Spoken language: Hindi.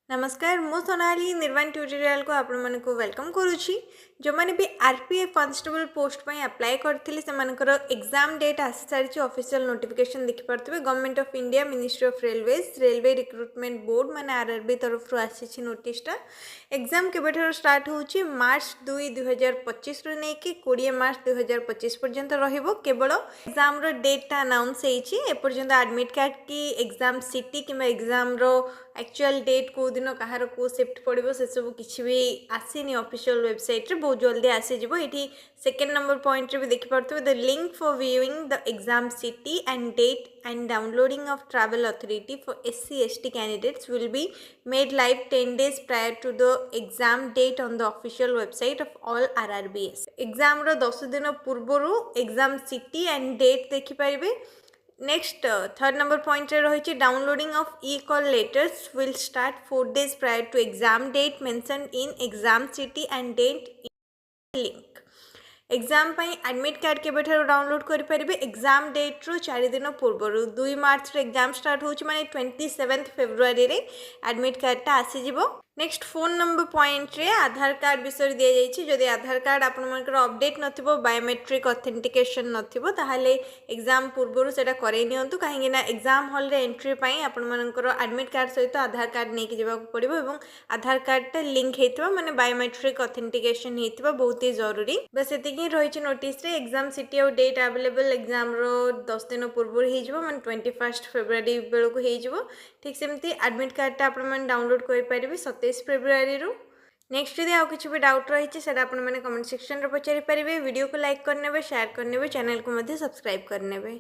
नमस्कार मु सोनाली निर्वाण ट्यूटोरियल को आपण मन को वेलकम करुच्ची जो मैंने भी आरपीएफ कांस्टेबल पोस्ट पर अप्लाई करथिले से एग्जाम डेट आसी सारी ऑफिशियल नोटिफिकेशन देखि पारथिबे government of India ministry of railways railway recruitment board माने आरआरबी तरफ आसी नोटिसटा एग्जाम केबेठर स्टार्ट होची मार्च 2 2025 रु नेकी 20 मार्च 2025 पर्यंत रहिबो केवल एग्जाम रो डेटा अनाउंस हेची ए पर्यंत एडमिट कार्ड की एग्जाम सिटी किबा एग्जाम रो एक्चुअल डेट को दिन कहार को शिफ्ट पड़ो से सब किसी भी आसीनी ऑफिशियल वेबसाइट रे बहुत जल्दी आसीजिवो ये सेकेंड नंबर पॉइंट रे भी देखिपे the link for viewing the exam city and date and downloading of travel authority for SC/ST candidates will be made live 10 days prior to the exam date on the official website of all RRBs. Exam रो 10 दिन पूर्वरु exam city and date देखि पारिबे. नेक्स्ट थर्ड नंबर पॉइंट रही downloading of e call letters will start 4 days prior to exam date mention in exam city and date link. Exam पाई एडमिट कार्ड के डाउनलोड करें एग्जाम डेट रु 4 दिन पूर्व 2 मार्च एग्जाम स्टार्ट हो माने 27 फेब्रुआरी रे एडमिट कार्डटा आसीजिवो. नेक्स्ट फोन नंबर पॉइंट रे आधार कार्ड विषय दि जाइए जदि आधार कार्ड आपंकर अपडेट नथिबो बायोमेट्रिक ऑथेंटिकेशन नथिबो ताहाले एग्जाम पूर्व से करई नियंतु कहीं एग्जाम हॉल रे एंट्री पाई आपंकर एडमिट कार्ड सहित आधार कार्ड नहीं जावाक पड़िबो एवं आधार कार्डटा लिंक हेतिबो माने बायोमेट्रिक ऑथेंटिकेशन हेतिबो बहुत ही जरूरी. बस एतिकी रही नोटिस रे एग्जाम सिटी और डेट अवेलेबल एग्जाम रो 10 दिन पूर्व हो माने 21 फेब्रुआरी बेलू हो. ठीक सेमती एडमिट कार्डटा आपन डाउनलोड कर पारिबे 27 फेब्रुआरी रु. नेक्स्ट यदि आउ किछि भी डाउट रही है आप कमेंट सेक्शन रे पचारि पारिबे. वीडियो को लाइक करने शेयर करने चैनल को सब्सक्राइब करने.